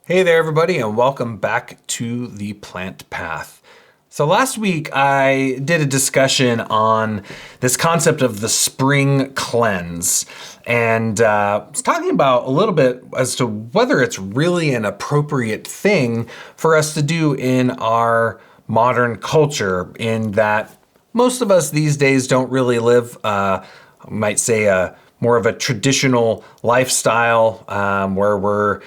Hey there, everybody, and welcome back to the Plant Path. So last week I did a discussion on this concept of the spring cleanse, and was talking about a little bit as to whether it's really an appropriate thing for us to do in our modern culture, in that most of us these days don't really live, might say, more of a traditional lifestyle where we're,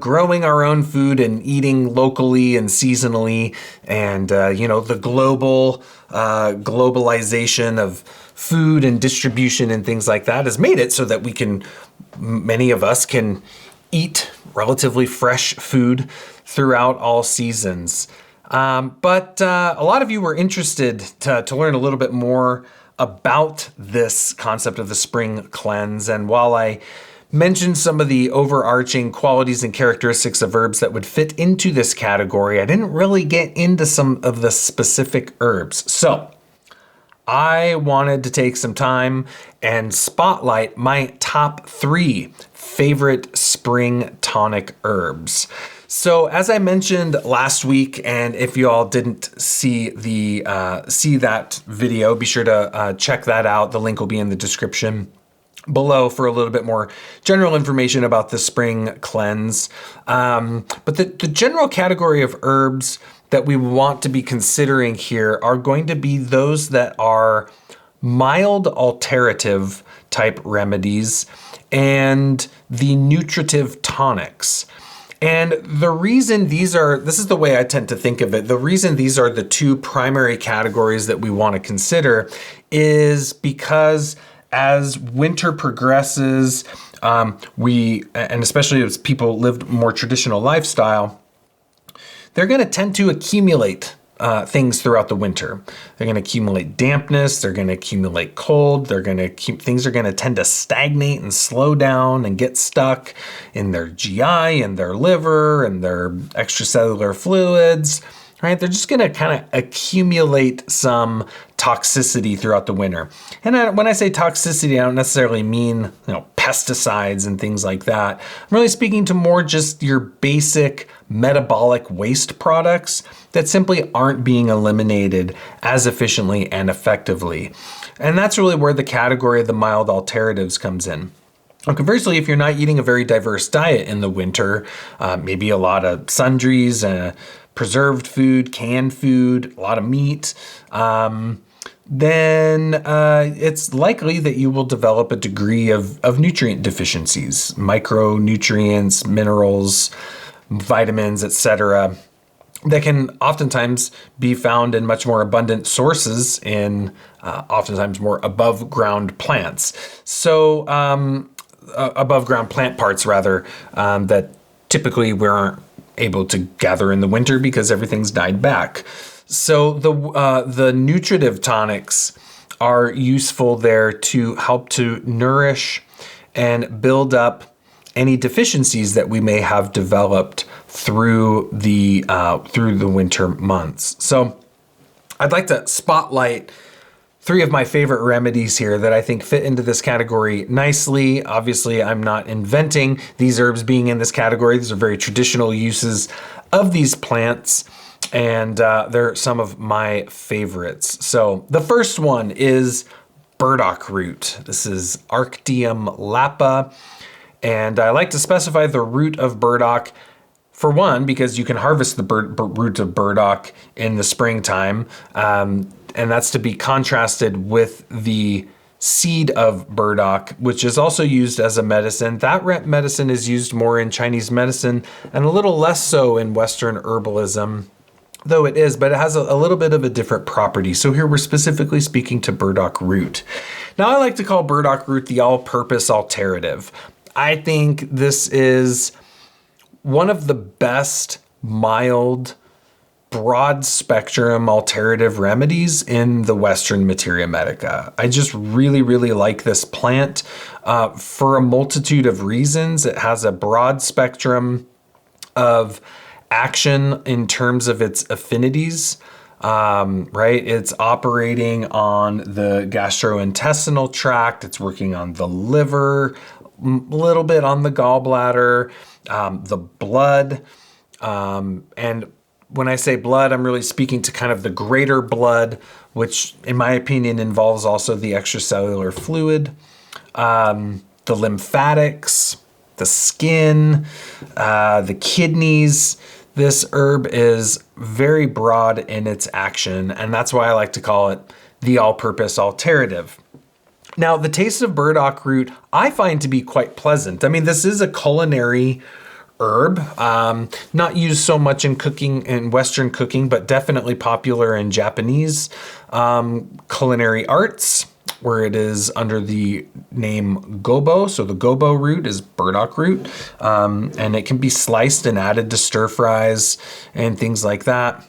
growing our own food and eating locally and seasonally. And, the globalization of food and distribution and things like that has made it so that many of us can eat relatively fresh food throughout all seasons. But a lot of you were interested to learn a little bit more about this concept of the spring cleanse. And while I mentioned some of the overarching qualities and characteristics of herbs that would fit into this category, I didn't really get into some of the specific herbs. So I wanted to take some time and spotlight my top 3 favorite spring tonic herbs. So as I mentioned last week, and if you all didn't see that video, be sure to check that out. The link will be in the description below for a little bit more general information about the spring cleanse. But the general category of herbs that we want to be considering here are going to be those that are mild alterative type remedies and the nutritive tonics. And the reason this is the way I tend to think of it, the reason these are the 2 primary categories that we want to consider is because as winter progresses, and especially as people lived more traditional lifestyle, they're going to tend to accumulate things throughout the winter. They're going to accumulate dampness. They're going to accumulate cold. Things are going to tend to stagnate and slow down and get stuck in their GI and their liver and their extracellular fluids. Right? They're just going to kind of accumulate some toxicity throughout the winter. And when I say toxicity, I don't necessarily mean pesticides and things like that. I'm really speaking to more just your basic metabolic waste products that simply aren't being eliminated as efficiently and effectively. And that's really where the category of the mild alternatives comes in. Now, conversely, if you're not eating a very diverse diet in the winter, maybe a lot of sundries, preserved food, canned food, a lot of meat, then it's likely that you will develop a degree of nutrient deficiencies, micronutrients, minerals, vitamins, etc., that can oftentimes be found in much more abundant sources in oftentimes more above ground plants. So above ground plant parts rather, that typically we aren't able to gather in the winter because everything's died back. So the nutritive tonics are useful there to help to nourish and build up any deficiencies that we may have developed through the winter months. So I'd like to spotlight 3 of my favorite remedies here that I think fit into this category nicely. Obviously, I'm not inventing these herbs being in this category. These are very traditional uses of these plants, and they're some of my favorites. So the first one is burdock root. This is Arctium lapa. And I like to specify the root of burdock, for one, because you can harvest the root of burdock in the springtime. And that's to be contrasted with the seed of burdock, which is also used as a medicine. That medicine is used more in Chinese medicine and a little less so in Western herbalism, though it is, but it has a little bit of a different property. So here we're specifically speaking to burdock root. Now, I like to call burdock root the all-purpose alternative. I think this is one of the best mild, broad spectrum alternative remedies in the Western materia medica. I just really, really like this plant for a multitude of reasons. It has a broad spectrum of action in terms of its affinities. Right? It's operating on the gastrointestinal tract. It's working on the liver, a little bit on the gallbladder. the blood. And when I say blood, I'm really speaking to kind of the greater blood, which in my opinion involves also the extracellular fluid, the lymphatics, the skin, the kidneys. This herb is very broad in its action, and that's why I like to call it the all-purpose alternative. Now, the taste of burdock root I find to be quite pleasant. I mean, this is a culinary herb, not used so much in cooking, in Western cooking, but definitely popular in Japanese culinary arts, where it is under the name gobo. So the gobo root is burdock root, and it can be sliced and added to stir fries and things like that.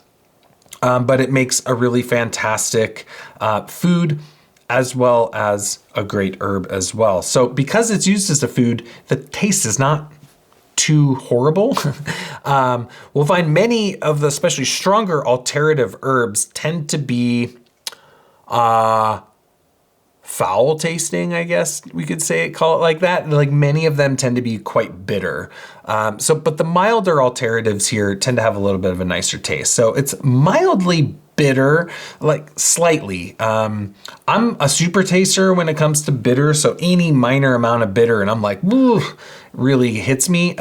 But it makes a really fantastic food, as well as a great herb as well. So because it's used as a food, the taste is not too horrible. We'll find many of the especially stronger alternative herbs tend to be foul tasting, I guess we could say, call it like that. Like many of them tend to be quite bitter. But the milder alternatives here tend to have a little bit of a nicer taste. So it's mildly bitter, like slightly. I'm a super taster when it comes to bitter. So any minor amount of bitter and I'm like, woo, really hits me.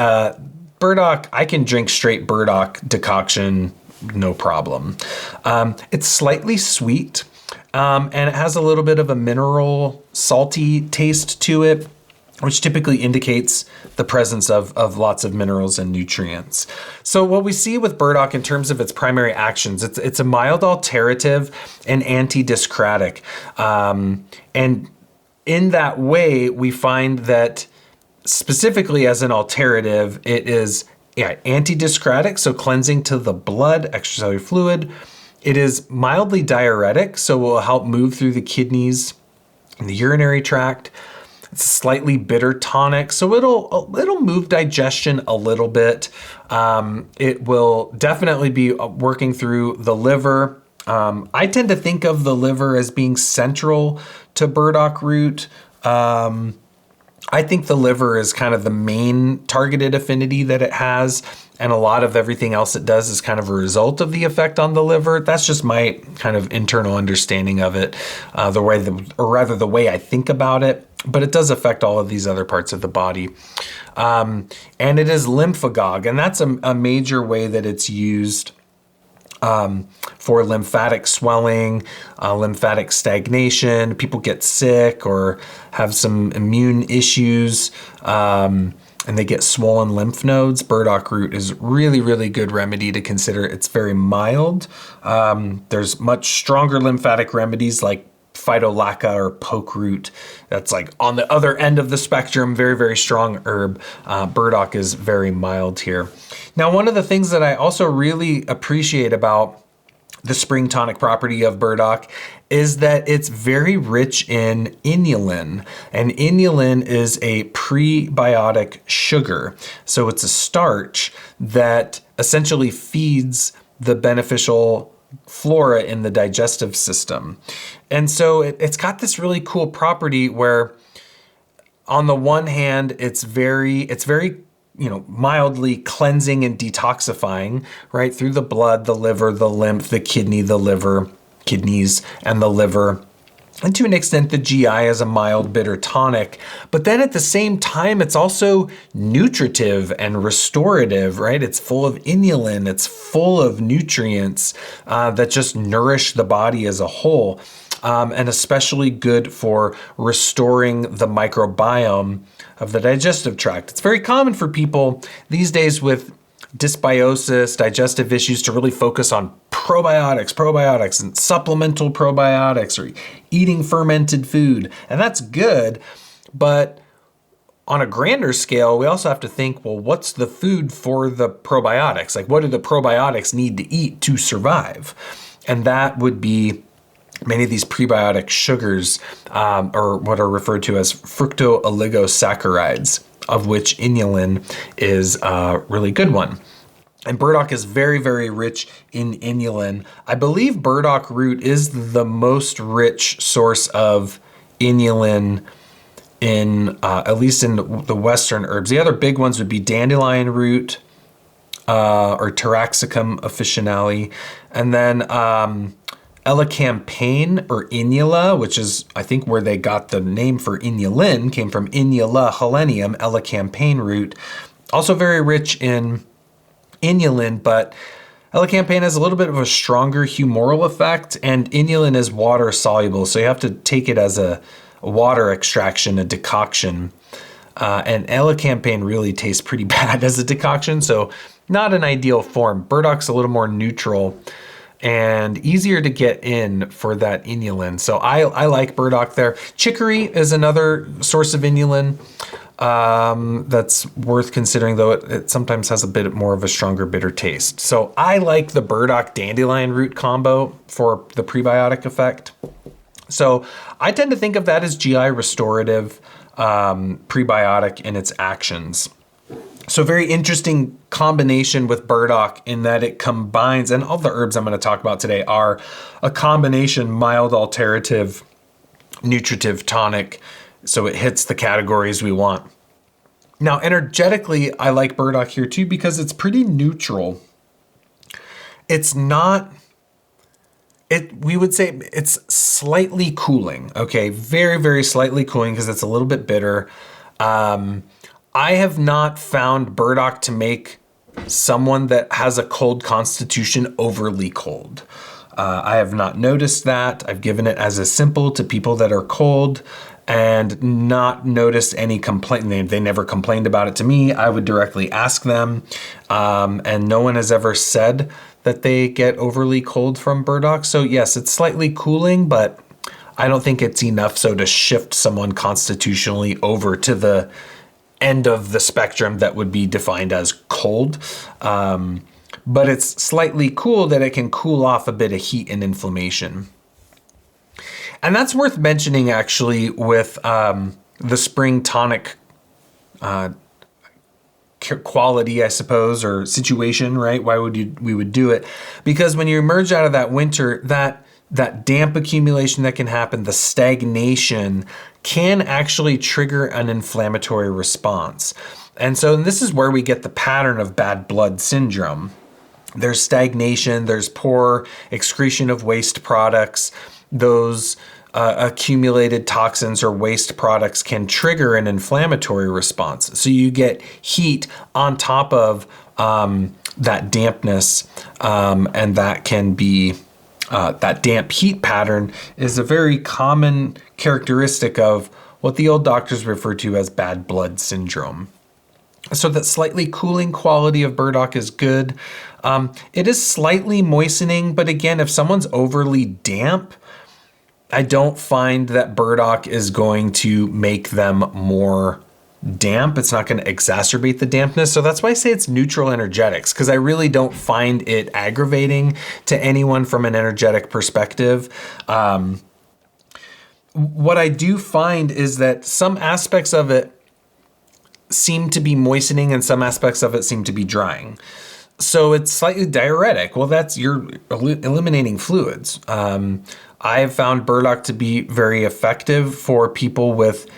Burdock, I can drink straight burdock decoction, no problem. It's slightly sweet. And it has a little bit of a mineral, salty taste to it, which typically indicates the presence of lots of minerals and nutrients. So what we see with burdock in terms of its primary actions, it's a mild alterative and anti-discratic. And in that way, we find that specifically as an alterative, it is anti-discratic, so cleansing to the blood, extracellular fluid. It is mildly diuretic, so it will help move through the kidneys and the urinary tract. It's a slightly bitter tonic, so it'll move digestion a little bit. It will definitely be working through the liver. I tend to think of the liver as being central to burdock root. I think the liver is kind of the main targeted affinity that it has, and a lot of everything else it does is kind of a result of the effect on the liver. That's just my kind of internal understanding of it, the way I think about it. But it does affect all of these other parts of the body. And it is lymphagogue, and that's a major way that it's used for lymphatic swelling, lymphatic stagnation. People get sick or have some immune issues, and they get swollen lymph nodes. Burdock root is really, really good remedy to consider. It's very mild. There's much stronger lymphatic remedies like phytolacca or poke root. That's like on the other end of the spectrum, very, very strong herb. Burdock is very mild here. Now, one of the things that I also really appreciate about the spring tonic property of burdock is that it's very rich in inulin, and inulin is a prebiotic sugar. So it's a starch that essentially feeds the beneficial flora in the digestive system. And so it's got this really cool property where on the one hand, it's very, mildly cleansing and detoxifying, right? Through the blood, the liver, the lymph, the kidney, the liver, kidneys, and the liver. And to an extent, the GI is a mild bitter tonic. But then at the same time, it's also nutritive and restorative, right? It's full of inulin. It's full of nutrients that just nourish the body as a whole. And especially good for restoring the microbiome of the digestive tract. It's very common for people these days with dysbiosis, digestive issues, to really focus on probiotics, and supplemental probiotics, or eating fermented food. And that's good, but on a grander scale, we also have to think, well, what's the food for the probiotics? Like, what do the probiotics need to eat to survive? And that would be many of these prebiotic sugars, or what are referred to as fructooligosaccharides, of which inulin is a really good one. And burdock is very, very rich in inulin. I believe burdock root is the most rich source of inulin in at least in the Western herbs. The other big ones would be dandelion root or Taraxacum officinale, and then elecampane or inula, which is I think where they got the name for inulin, came from Inula helenium, elecampane root. Also very rich in inulin, but elecampane has a little bit of a stronger humoral effect, and inulin is water soluble, so you have to take it as a water extraction, a decoction. And elecampane really tastes pretty bad as a decoction, so not an ideal form. Burdock's a little more neutral and easier to get in for that inulin. So I like burdock there. Chicory is another source of inulin that's worth considering, though it sometimes has a bit more of a stronger bitter taste. So I like the burdock dandelion root combo for the prebiotic effect. So I tend to think of that as GI restorative, prebiotic in its actions. So very interesting combination with burdock in that it combines, and all the herbs I'm going to talk about today are a combination mild alterative, nutritive tonic. So it hits the categories we want. Now, energetically, I like burdock here too because it's pretty neutral. It's not, we would say it's slightly cooling. Okay, very, very slightly cooling because it's a little bit bitter. I have not found burdock to make someone that has a cold constitution overly cold. I have not noticed that. I've given it as a simple to people that are cold and not noticed any complaint. They never complained about it to me. I would directly ask them. And no one has ever said that they get overly cold from burdock. So yes, it's slightly cooling, but I don't think it's enough so to shift someone constitutionally over to the end of the spectrum that would be defined as cold. But it's slightly cool that it can cool off a bit of heat and inflammation. And that's worth mentioning actually with the Spring Tonic quality, I suppose, or situation, right? Why would we would do it? Because when you emerge out of that winter, that damp accumulation that can happen, the stagnation, can actually trigger an inflammatory response. And so this is where we get the pattern of bad blood syndrome. There's stagnation, there's poor excretion of waste products. Those accumulated toxins or waste products can trigger an inflammatory response. So you get heat on top of that dampness, and that can be that damp heat pattern is a very common characteristic of what the old doctors refer to as bad blood syndrome. So that slightly cooling quality of burdock is good. It is slightly moistening, but again, if someone's overly damp, I don't find that burdock is going to make them more damp. It's not going to exacerbate the dampness. So that's why I say it's neutral energetics, because I really don't find it aggravating to anyone from an energetic perspective. What I do find is that some aspects of it seem to be moistening and some aspects of it seem to be drying. So it's slightly diuretic. Well, you're eliminating fluids. I have found burdock to be very effective for people with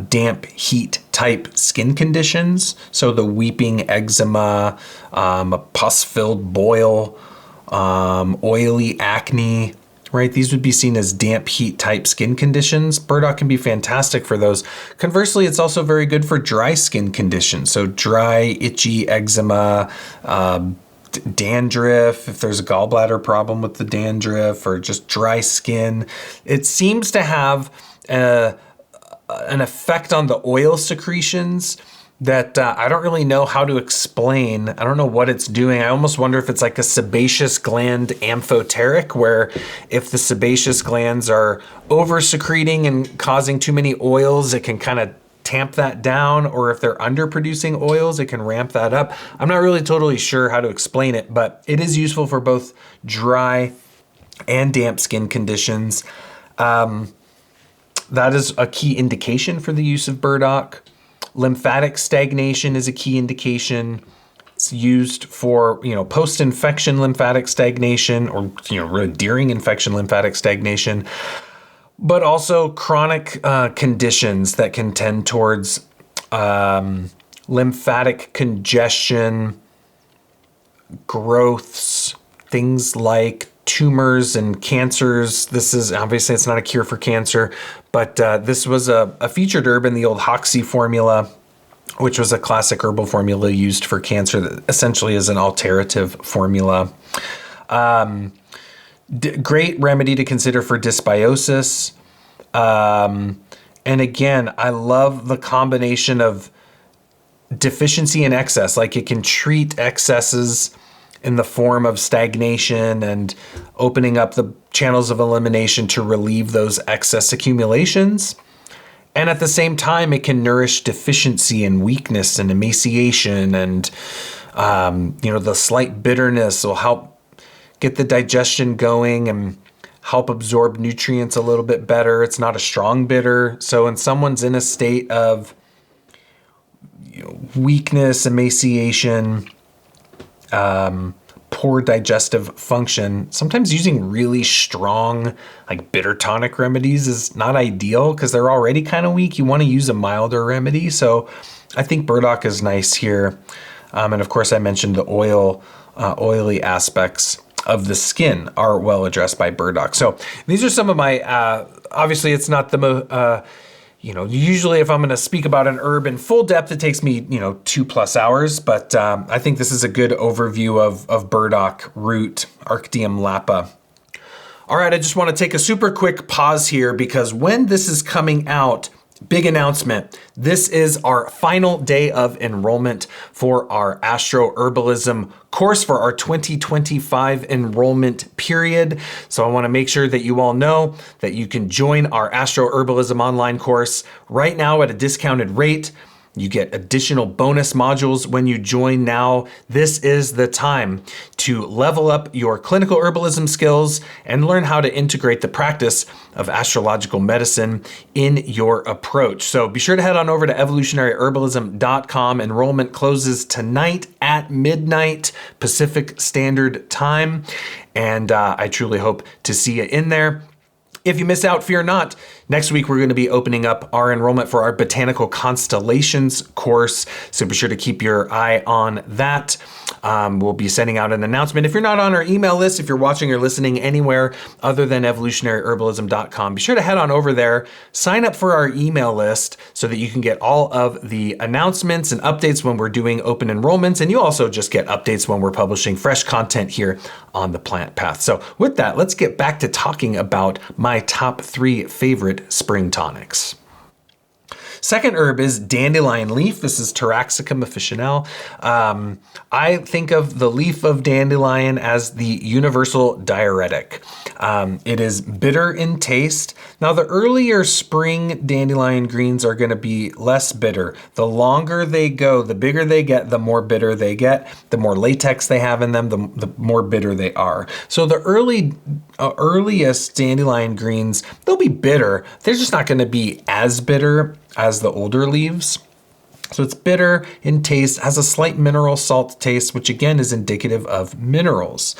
damp heat type skin conditions. So the weeping eczema, a pus-filled boil, oily acne, right? These would be seen as damp heat type skin conditions. Burdock can be fantastic for those. Conversely, it's also very good for dry skin conditions. So dry, itchy eczema, dandruff, if there's a gallbladder problem with the dandruff, or just dry skin. It seems to have an effect on the oil secretions that I don't really know how to explain. I don't know what it's doing. I almost wonder if it's like a sebaceous gland amphoteric, where if the sebaceous glands are over secreting and causing too many oils, it can kind of tamp that down, or if they're under producing oils, it can ramp that up. I'm not really totally sure how to explain it, but it is useful for both dry and damp skin conditions. That is a key indication for the use of burdock. Lymphatic stagnation is a key indication. It's used for, post-infection lymphatic stagnation, or, really during infection lymphatic stagnation. but also chronic conditions that can tend towards lymphatic congestion, growths, things like tumors and cancers. This is obviously, it's not a cure for cancer, but this was a featured herb in the old Hoxsey formula, which was a classic herbal formula used for cancer that essentially is an alterative formula. Great remedy to consider for dysbiosis. And again, I love the combination of deficiency and excess. Like, it can treat excesses in the form of stagnation and opening up the channels of elimination to relieve those excess accumulations. And at the same time, it can nourish deficiency and weakness and emaciation, and the slight bitterness will help get the digestion going and help absorb nutrients a little bit better. It's not a strong bitter. So when someone's in a state of weakness, emaciation, poor digestive function, sometimes using really strong, like bitter tonic remedies is not ideal because they're already kind of weak. You want to use a milder remedy. So I think burdock is nice here. And of course, I mentioned the oily aspects of the skin are well addressed by burdock. So these are some of my, obviously it's not the most, usually if I'm going to speak about an herb in full depth, it takes me, 2+ hours, but I think this is a good overview of burdock root, Arctium lapa. All right, I just want to take a super quick pause here because when this is coming out, big announcement. This is our final day of enrollment for our Astro Herbalism course for our 2025 enrollment period. So I want to make sure that you all know that you can join our Astro Herbalism online course right now at a discounted rate. You get additional bonus modules when you join now. This is the time to level up your clinical herbalism skills and learn how to integrate the practice of astrological medicine in your approach. So be sure to head on over to evolutionaryherbalism.com. Enrollment closes tonight at midnight Pacific Standard Time. And I truly hope to see you in there. If you miss out, fear not. Next week, we're going to be opening up our enrollment for our Botanical Constellations course. So be sure to keep your eye on that. We'll be sending out an announcement. If you're not on our email list, if you're watching or listening anywhere other than evolutionaryherbalism.com, be sure to head on over there, sign up for our email list so that you can get all of the announcements and updates when we're doing open enrollments. And you also just get updates when we're publishing fresh content here on the Plant Path. So with that, let's get back to talking about my top 3 favorite spring tonics. Second herb is dandelion leaf. This is Taraxacum officinale. I think of the leaf of dandelion as the universal diuretic. It is bitter in taste. Now, the earlier spring dandelion greens are going to be less bitter. The longer they go, the bigger they get, the more bitter they get. The more latex they have in them, the more bitter they are. So the earliest dandelion greens, they'll be bitter. They're just not going to be as bitter as the older leaves. So it's bitter in taste, has a slight mineral salt taste, which again is indicative of minerals.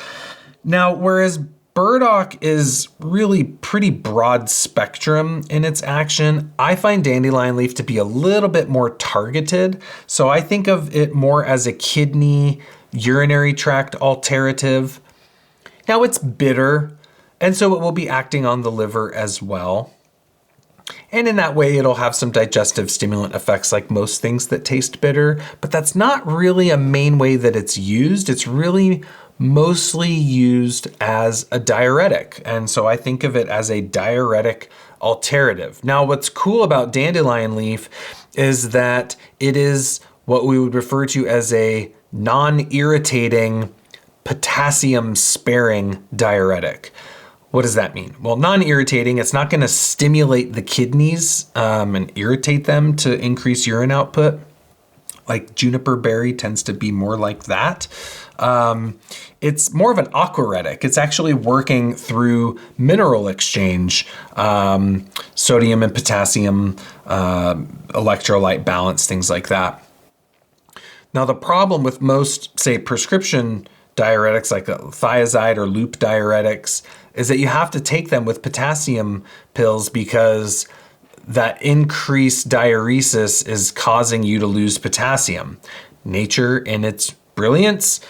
Now, whereas burdock is really pretty broad spectrum in its action, I find dandelion leaf to be a little bit more targeted. So I think of it more as a kidney, urinary tract alterative. Now it's bitter, and so it will be acting on the liver as well. And in that way, it'll have some digestive stimulant effects like most things that taste bitter, but that's not really a main way that it's used. It's really mostly used as a diuretic. And so I think of it as a diuretic alterative. Now, what's cool about dandelion leaf is that it is what we would refer to as a non-irritating, potassium-sparing diuretic. What does that mean? Well, non-irritating, it's not going to stimulate the kidneys and irritate them to increase urine output. Like juniper berry tends to be more like that. It's more of an aquaretic. It's actually working through mineral exchange, sodium and potassium, electrolyte balance, things like that. Now, the problem with most, say, prescription diuretics like thiazide or loop diuretics is that you have to take them with potassium pills because that increased diuresis is causing you to lose potassium. Nature, in its brilliance,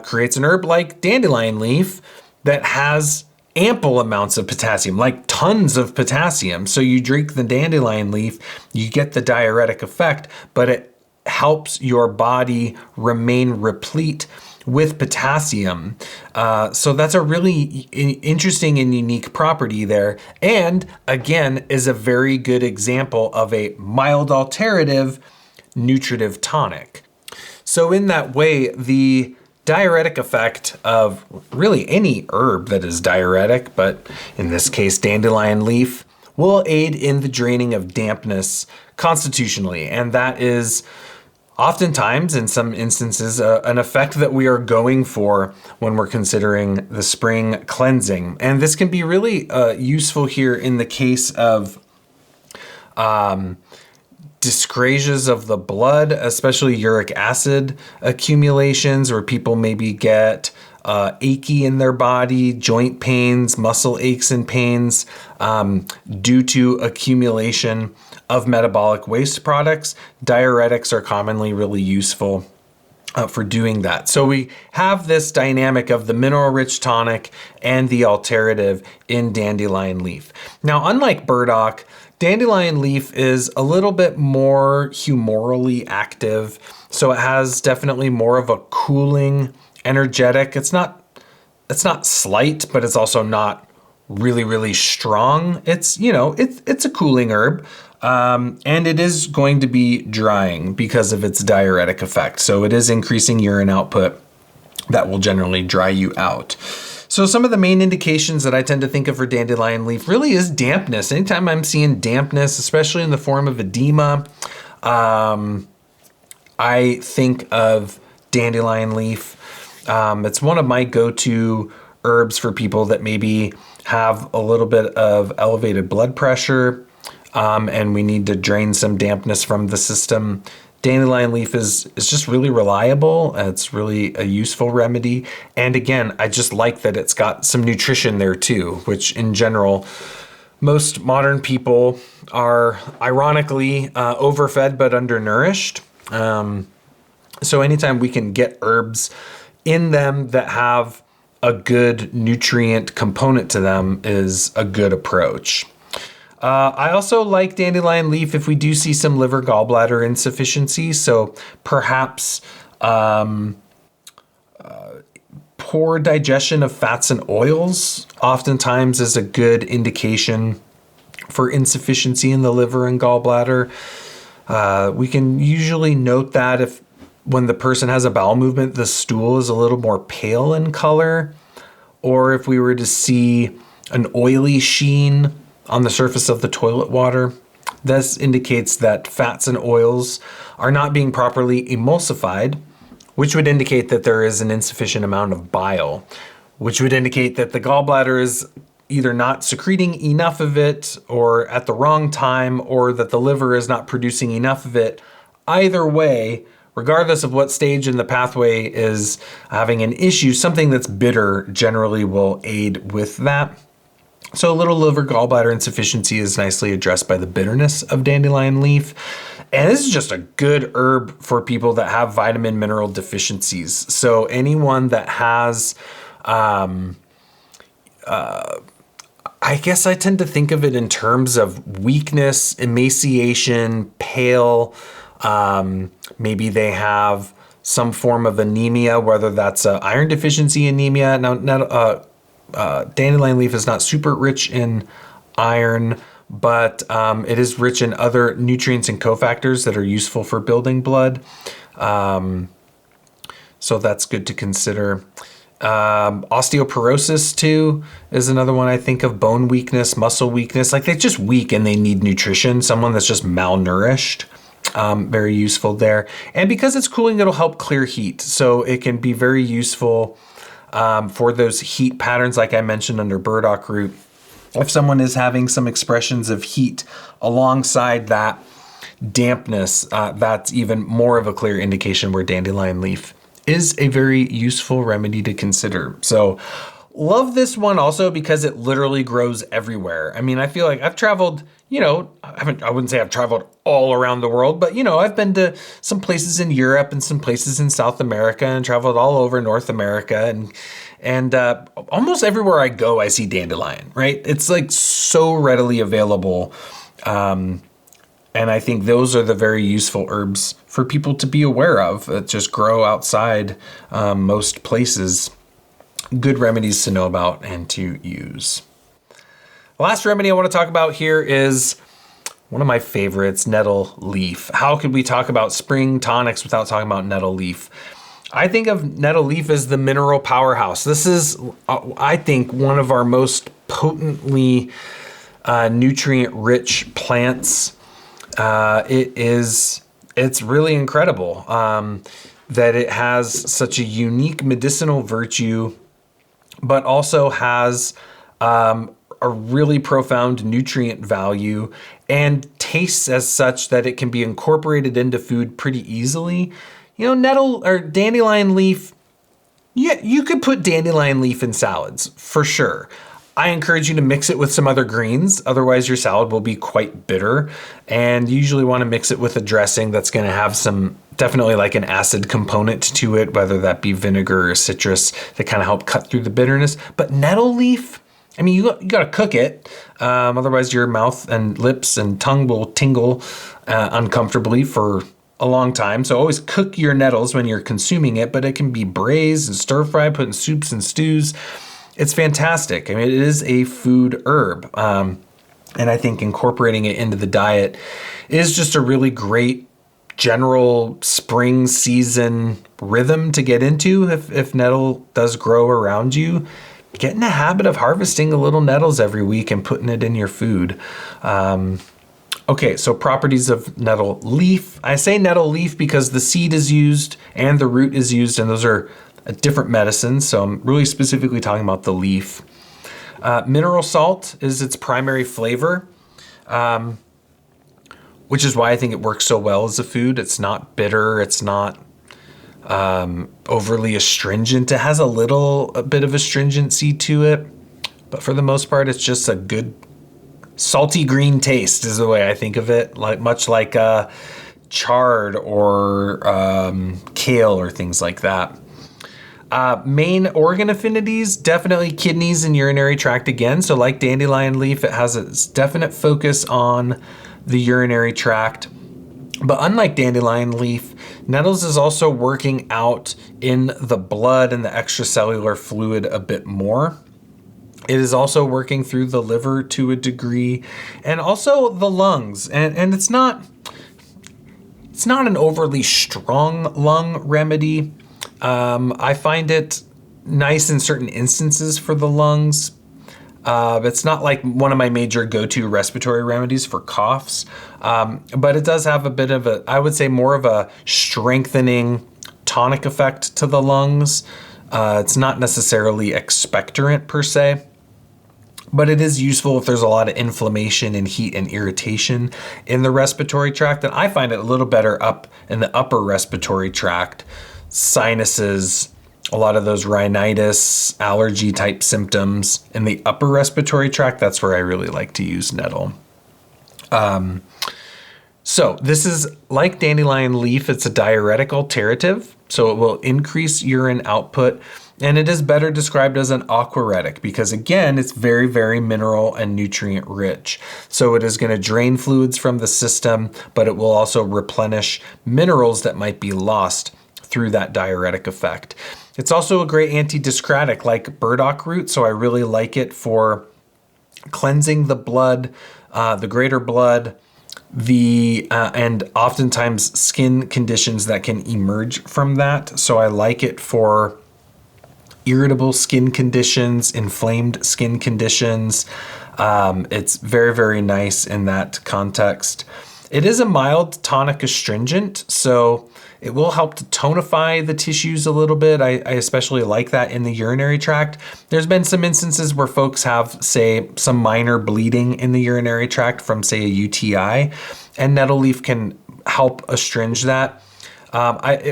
creates an herb like dandelion leaf that has ample amounts of potassium, like tons of potassium. So you drink the dandelion leaf, you get the diuretic effect, but it helps your body remain replete with potassium. So that's a really interesting and unique property there. And again, is a very good example of a mild alternative nutritive tonic. So in that way, the diuretic effect of really any herb that is diuretic, but in this case, dandelion leaf, will aid in the draining of dampness constitutionally. And that is oftentimes, in some instances, an effect that we are going for when we're considering the spring cleansing. And this can be really useful here in the case of dyscrasias of the blood, especially uric acid accumulations, where people maybe get achy in their body, joint pains, muscle aches and pains due to accumulation of metabolic waste products. Diuretics are commonly really useful for doing that. So we have this dynamic of the mineral-rich tonic and the alternative in dandelion leaf. Now, unlike burdock, dandelion leaf is a little bit more humorally active. So it has definitely more of a cooling, energetic. It's not slight, but it's also not really, really strong. It's a cooling herb. And it is going to be drying because of its diuretic effect. So it is increasing urine output that will generally dry you out. So some of the main indications that I tend to think of for dandelion leaf really is dampness. Anytime I'm seeing dampness, especially in the form of edema, I think of dandelion leaf. It's one of my go-to herbs for people that maybe have a little bit of elevated blood pressure, and we need to drain some dampness from the system. Dandelion leaf is just really reliable. It's really a useful remedy. And again, I just like that it's got some nutrition there too, which in general, most modern people are ironically overfed but undernourished. So anytime we can get herbs in them that have a good nutrient component to them is a good approach. I also like dandelion leaf if we do see some liver gallbladder insufficiency. So perhaps poor digestion of fats and oils oftentimes is a good indication for insufficiency in the liver and gallbladder. We can usually note that if when the person has a bowel movement, the stool is a little more pale in color, or if we were to see an oily sheen on the surface of the toilet water. This indicates that fats and oils are not being properly emulsified, which would indicate that there is an insufficient amount of bile, which would indicate that the gallbladder is either not secreting enough of it or at the wrong time, or that the liver is not producing enough of it. Either way, regardless of what stage in the pathway is having an issue, something that's bitter generally will aid with that. So a little liver gallbladder insufficiency is nicely addressed by the bitterness of dandelion leaf. And this is just a good herb for people that have vitamin mineral deficiencies. So anyone that has, I guess I tend to think of it in terms of weakness, emaciation, pale, maybe they have some form of anemia, whether that's iron deficiency anemia. Now, dandelion leaf is not super rich in iron, but it is rich in other nutrients and cofactors that are useful for building blood. So that's good to consider. Osteoporosis too is another one I think of. Bone weakness, muscle weakness, like they're just weak and they need nutrition. Someone that's just malnourished. Very useful there. And because it's cooling, it'll help clear heat. So it can be very useful for those heat patterns, like I mentioned under burdock root. If someone is having some expressions of heat alongside that dampness, that's even more of a clear indication where dandelion leaf is a very useful remedy to consider. So Love this one also because it literally grows everywhere. I mean, I feel like I've traveled, I wouldn't say I've traveled all around the world, but I've been to some places in Europe and some places in South America and traveled all over North America, and almost everywhere I go, I see dandelion, right? It's like so readily available. And I think those are the very useful herbs for people to be aware of that just grow outside most places. Good remedies to know about and to use. The last remedy I want to talk about here is one of my favorites, nettle leaf. How could we talk about spring tonics without talking about nettle leaf? I think of nettle leaf as the mineral powerhouse. This is, I think, one of our most potently nutrient-rich plants. It's really incredible that it has such a unique medicinal virtue, but also has a really profound nutrient value and tastes as such that it can be incorporated into food pretty easily. Nettle or dandelion leaf, yeah, you could put dandelion leaf in salads for sure. I encourage you to mix it with some other greens. Otherwise, your salad will be quite bitter. And you usually want to mix it with a dressing that's going to have some, definitely like an acid component to it, whether that be vinegar or citrus to kind of help cut through the bitterness. But nettle leaf, I mean, you got to cook it. Otherwise, your mouth and lips and tongue will tingle uncomfortably for a long time. So always cook your nettles when you're consuming it, but it can be braised and stir fried, put in soups and stews. It's fantastic. I mean, it is a food herb. And I think incorporating it into the diet is just a really great general spring season rhythm to get into. If nettle does grow around you, get in the habit of harvesting a little nettles every week and putting it in your food. Okay, so properties of nettle leaf. I say nettle leaf because the seed is used and the root is used, and those are different medicines. So I'm really specifically talking about the leaf. Mineral salt is its primary flavor, which is why I think it works so well as a food. It's not bitter. It's not overly astringent. It has a bit of astringency to it, but for the most part, it's just a good salty green taste is the way I think of it, much like chard or kale or things like that. Main organ affinities, definitely kidneys and urinary tract again. So like dandelion leaf, it has a definite focus on the urinary tract. But unlike dandelion leaf, nettles is also working out in the blood and the extracellular fluid a bit more. It is also working through the liver to a degree, and also the lungs. And it's not an overly strong lung remedy. I find it nice in certain instances for the lungs. It's not like one of my major go-to respiratory remedies for coughs, but it does have a bit of I would say more of a strengthening tonic effect to the lungs. It's not necessarily expectorant per se, but it is useful if there's a lot of inflammation and heat and irritation in the respiratory tract. And I find it a little better up in the upper respiratory tract, sinuses, a lot of those rhinitis, allergy type symptoms in the upper respiratory tract. That's where I really like to use nettle. So this is like dandelion leaf. It's a diuretic alterative, so it will increase urine output. And it is better described as an aquaretic because, again, it's very, very mineral and nutrient rich. So it is going to drain fluids from the system, but it will also replenish minerals that might be lost through that diuretic effect. It's also a great antidiscratic like burdock root. So I really like it for cleansing the blood, the greater blood, and oftentimes skin conditions that can emerge from that. So I like it for irritable skin conditions, inflamed skin conditions. It's very, very nice in that context. It is a mild tonic astringent, so it will help to tonify the tissues a little bit. I especially like that in the urinary tract. There's been some instances where folks have, say, some minor bleeding in the urinary tract from, say, a UTI, and nettle leaf can help astringe that.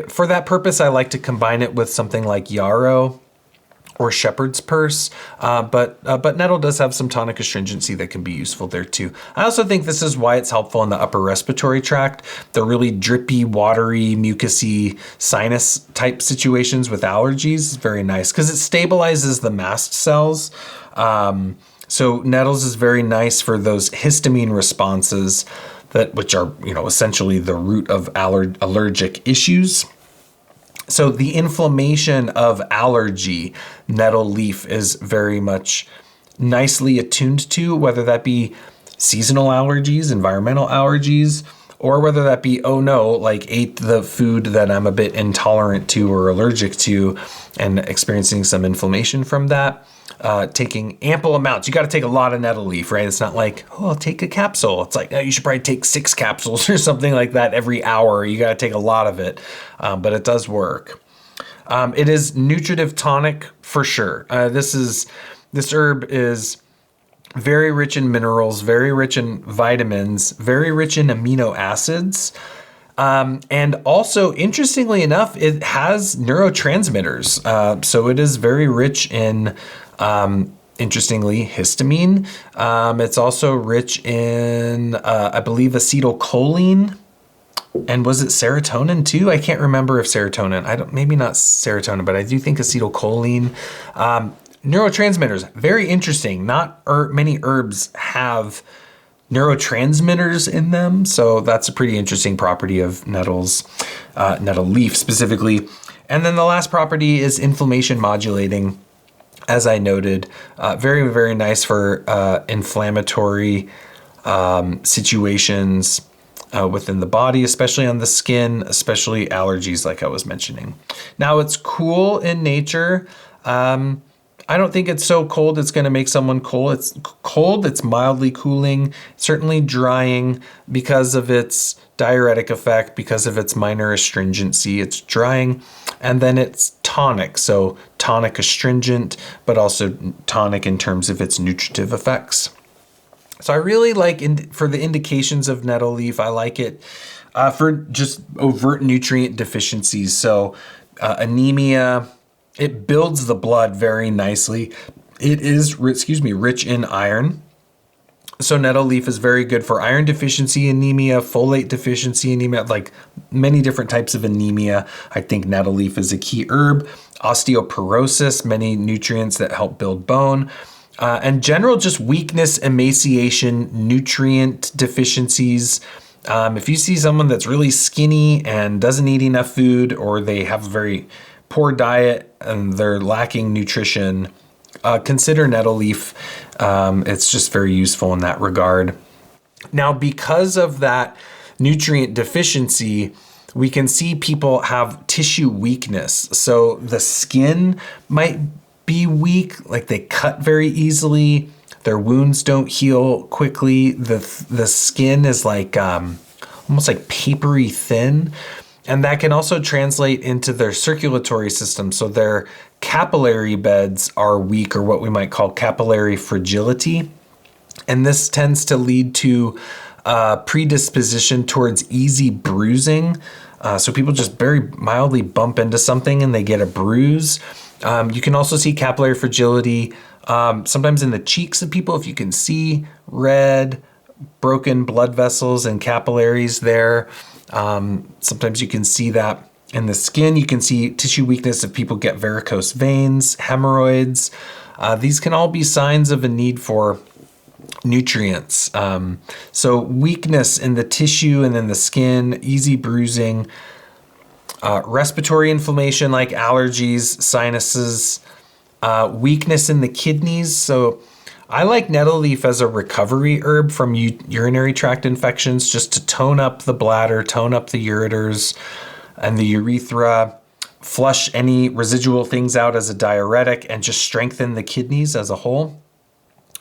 For that purpose, I like to combine it with something like yarrow or shepherd's purse, but nettle does have some tonic astringency that can be useful there too. I also think this is why it's helpful in the upper respiratory tract, the really drippy, watery, mucousy sinus type situations with allergies is very nice because it stabilizes the mast cells. So nettles is very nice for those histamine responses which are, essentially the root of allergic issues. So the inflammation of allergy, nettle leaf is very much nicely attuned to, whether that be seasonal allergies, environmental allergies, or whether that be, ate the food that I'm a bit intolerant to or allergic to and experiencing some inflammation from that. Taking ample amounts. You got to take a lot of nettle leaf, right? It's not like, I'll take a capsule. It's like, you should probably take 6 capsules or something like that every hour. You got to take a lot of it, but it does work. It is nutritive tonic for sure. This herb is very rich in minerals, very rich in vitamins, very rich in amino acids. And also, interestingly enough, it has neurotransmitters. So it is very rich in, interestingly, histamine. It's also rich in, I believe, acetylcholine. And was it serotonin too? I can't remember if serotonin, maybe not serotonin, but I do think acetylcholine. Neurotransmitters, very interesting. Not many herbs have neurotransmitters in them. So that's a pretty interesting property of nettle leaf specifically. And then the last property is inflammation modulating. As I noted, very, very nice for inflammatory situations within the body, especially on the skin, especially allergies like I was mentioning. Now it's cool in nature. I don't think it's so cold it's going to make someone cold. It's cold, it's mildly cooling, certainly drying because of its diuretic effect, because of its minor astringency. It's drying, and then it's tonic. So tonic astringent, but also tonic in terms of its nutritive effects. So I really like, for the indications of nettle leaf, I like it for just overt nutrient deficiencies. So anemia, it builds the blood very nicely. It is, rich in iron. So nettle leaf is very good for iron deficiency anemia, folate deficiency anemia, like many different types of anemia. I think nettle leaf is a key herb. Osteoporosis, many nutrients that help build bone. And general just weakness, emaciation, nutrient deficiencies. If you see someone that's really skinny and doesn't eat enough food, or they have a very poor diet and they're lacking nutrition, consider nettle leaf. It's just very useful in that regard. Now, because of that nutrient deficiency, we can see people have tissue weakness. So the skin might be weak, like they cut very easily. Their wounds don't heal quickly. The skin is like almost like papery thin. And that can also translate into their circulatory system. So their capillary beds are weak, or what we might call capillary fragility. And this tends to lead to predisposition towards easy bruising. So people just very mildly bump into something and they get a bruise. You can also see capillary fragility sometimes in the cheeks of people. If you can see red, broken blood vessels and capillaries there. Sometimes you can see that in the skin. You can see tissue weakness if people get varicose veins, hemorrhoids. These can all be signs of a need for nutrients. So weakness in the tissue and in the skin, easy bruising, respiratory inflammation like allergies, sinuses, weakness in the kidneys. So I like nettle leaf as a recovery herb from urinary tract infections, just to tone up the bladder, tone up the ureters and the urethra, flush any residual things out as a diuretic, and just strengthen the kidneys as a whole.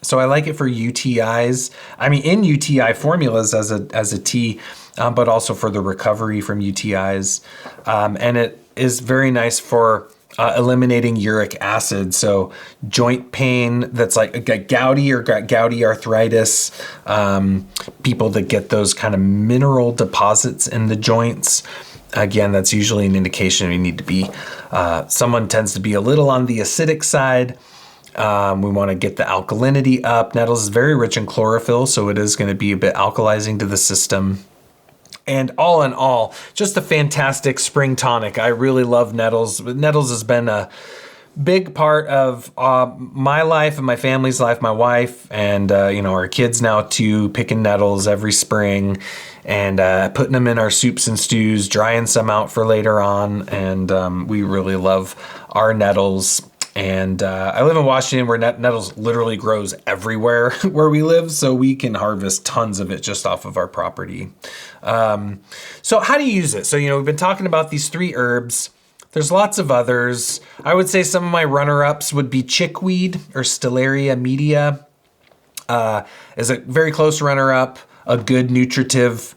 So I like it for UTIs. I mean, in UTI formulas as a tea, but also for the recovery from UTIs. And it is very nice for eliminating uric acid. So joint pain that's like gouty or gouty arthritis, people that get those kind of mineral deposits in the joints. Again, that's usually an indication you need to be, someone tends to be a little on the acidic side. We want to get the alkalinity up. Nettles is very rich in chlorophyll, so it is going to be a bit alkalizing to the system. And all in all, just a fantastic spring tonic. I really love nettles. Nettles has been a big part of my life and my family's life, my wife and our kids now too, picking nettles every spring and putting them in our soups and stews, drying some out for later on. And we really love our nettles. And I live in Washington where nettles literally grows everywhere where we live, so we can harvest tons of it just off of our property. So how do you use it? So, we've been talking about these 3 herbs. There's lots of others. I would say some of my runner-ups would be chickweed or Stellaria media is a very close runner-up, a good nutritive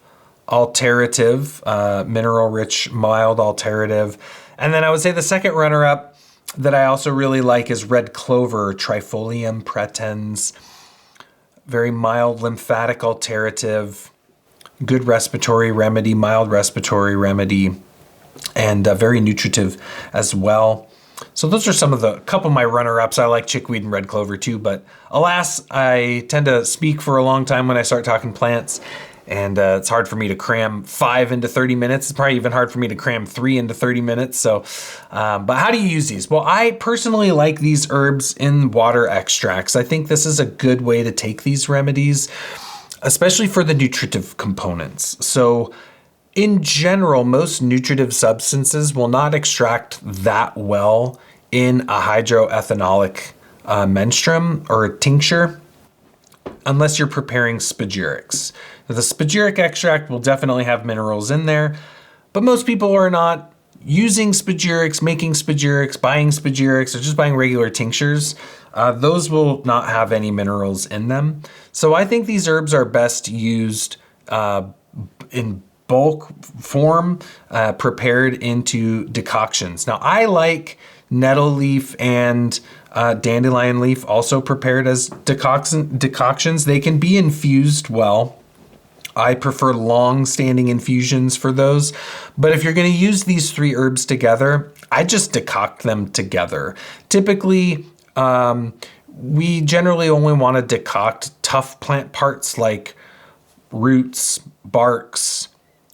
alternative, mineral-rich, mild alternative. And then I would say the second runner-up that I also really like is red clover, Trifolium praetens. Very mild lymphatic alternative, good respiratory remedy, mild respiratory remedy, and very nutritive as well. So those are some of the couple of my runner-ups. I like chickweed and red clover too, but alas, I tend to speak for a long time when I start talking plants. And it's hard for me to cram 5 into 30 minutes. It's probably even hard for me to cram 3 into 30 minutes. So, but how do you use these? Well, I personally like these herbs in water extracts. I think this is a good way to take these remedies, especially for the nutritive components. So in general, most nutritive substances will not extract that well in a hydroethanolic menstruum or a tincture unless you're preparing spagyrics. The spagyric extract will definitely have minerals in there, but most people are not using spagyrics, making spagyrics, buying spagyrics, or just buying regular tinctures. Those will not have any minerals in them. So I think these herbs are best used in bulk form, prepared into decoctions. Now I like nettle leaf and dandelion leaf also prepared as decoctions. They can be infused well. I prefer long-standing infusions for those. But if you're going to use these 3 herbs together, I just decoct them together. Typically, we generally only want to decoct tough plant parts like roots, barks,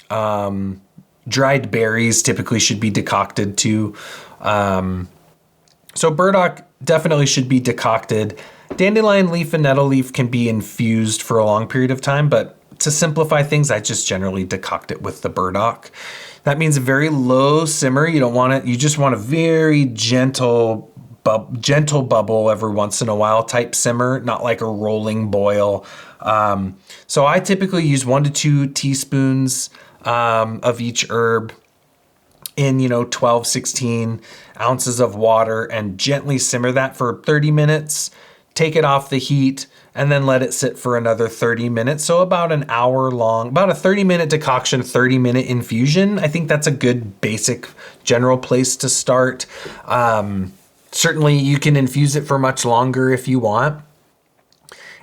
dried berries typically should be decocted too. So burdock definitely should be decocted. Dandelion leaf and nettle leaf can be infused for a long period of time, but to simplify things, I just generally decoct it with the burdock. That means a very low simmer. You don't want it. You just want a very gentle bubble every once in a while type simmer, not like a rolling boil. So I typically use 1 to 2 teaspoons of each herb in 12, 16 ounces of water and gently simmer that for 30 minutes. Take it off the heat and then let it sit for another 30 minutes. So about an hour long, about a 30-minute decoction, 30-minute infusion. I think that's a good basic general place to start. Certainly you can infuse it for much longer if you want.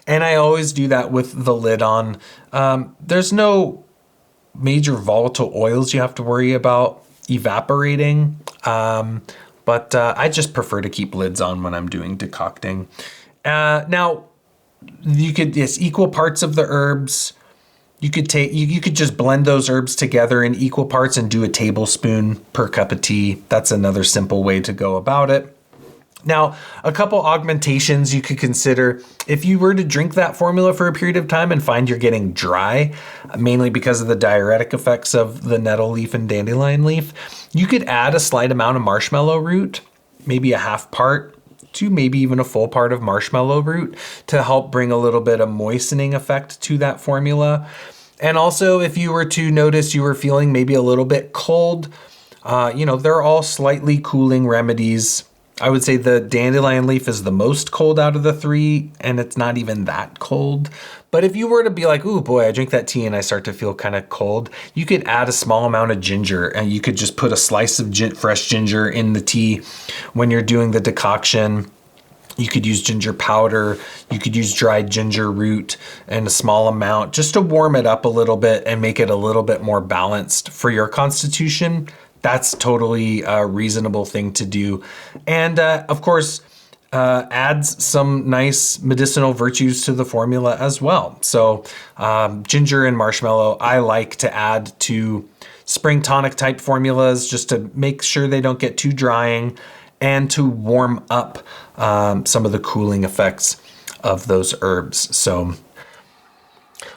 And I always do that with the lid on. There's no major volatile oils you have to worry about evaporating. But I just prefer to keep lids on when I'm doing decocting. Now, you could equal parts of the herbs. You could just blend those herbs together in equal parts and do a tablespoon per cup of tea. That's another simple way to go about it. Now, a couple augmentations you could consider. If you were to drink that formula for a period of time and find you're getting dry, mainly because of the diuretic effects of the nettle leaf and dandelion leaf, you could add a slight amount of marshmallow root, maybe a half part to maybe even a full part of marshmallow root to help bring a little bit of moistening effect to that formula. And also, if you were to notice you were feeling maybe a little bit cold, they're all slightly cooling remedies. I would say the dandelion leaf is the most cold out of the 3, and it's not even that cold. But if you were to be like, ooh, boy, I drink that tea and I start to feel kind of cold, you could add a small amount of ginger, and you could just put a slice of fresh ginger in the tea when you're doing the decoction. You could use ginger powder. You could use dried ginger root in a small amount just to warm it up a little bit and make it a little bit more balanced for your constitution. That's totally a reasonable thing to do. And of course, adds some nice medicinal virtues to the formula as well. So ginger and marshmallow, I like to add to spring tonic type formulas just to make sure they don't get too drying and to warm up some of the cooling effects of those herbs. So,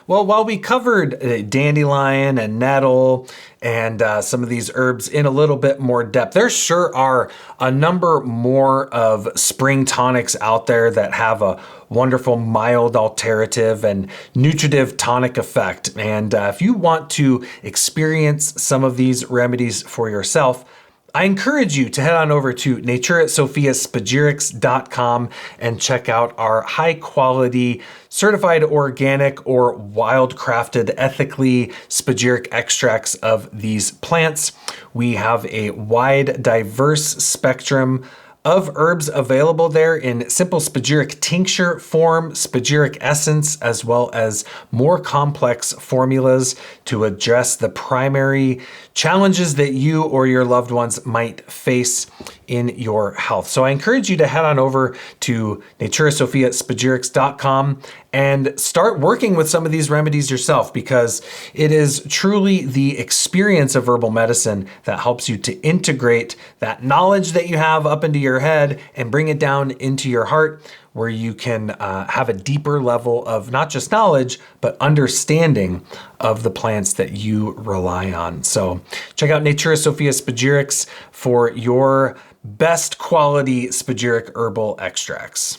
well, while we covered dandelion and nettle and some of these herbs in a little bit more depth, there sure are a number more of spring tonics out there that have a wonderful mild alterative and nutritive tonic effect. And if you want to experience some of these remedies for yourself, I encourage you to head on over to naturesofiaspagirics.com and check out our high quality, certified organic or wild crafted ethically spagyric extracts of these plants. We have a wide, diverse spectrum of herbs available there in simple spagyric tincture form, spagyric essence, as well as more complex formulas to address the primary challenges that you or your loved ones might face in your health. So I encourage you to head on over to naturesofiaspagirics.com and start working with some of these remedies yourself, because it is truly the experience of herbal medicine that helps you to integrate that knowledge that you have up into your head and bring it down into your heart, where you can have a deeper level of not just knowledge, but understanding of the plants that you rely on. So check out Natura Sophia Spagirics for your best quality spagyric herbal extracts.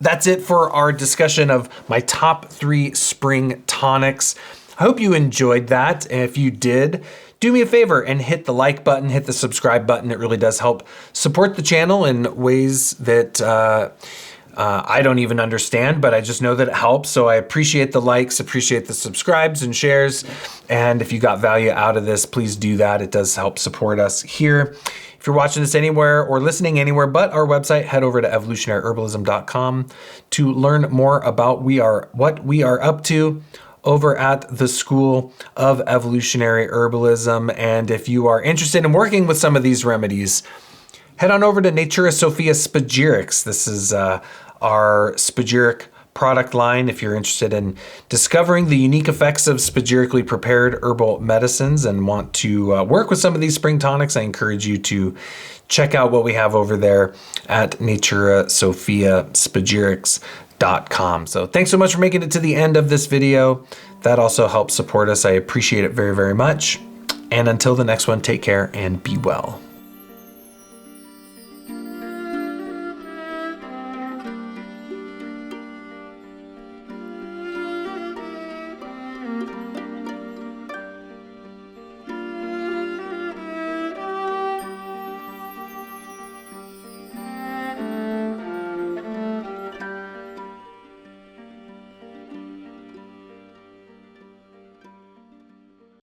That's it for our discussion of my top 3 spring tonics. I hope you enjoyed that. And if you did, do me a favor and hit the like button, hit the subscribe button. It really does help support the channel in ways that I don't even understand, but I just know that it helps. So I appreciate the likes, appreciate the subscribes and shares. And if you got value out of this, please do that. It does help support us here. If you're watching this anywhere or listening anywhere but our website, head over to evolutionaryherbalism.com to learn more about what we are up to over at the School of Evolutionary Herbalism. And if you are interested in working with some of these remedies, head on over to Natura Sophia Spagirics. This is our spagyric product line. If you're interested in discovering the unique effects of spagyrically prepared herbal medicines and want to work with some of these spring tonics, I encourage you to check out what we have over there at Natura Sophia Spagirics.com. So thanks so much for making it to the end of this video. That also helps support us. I appreciate it very, very much. And until the next one, take care and be well.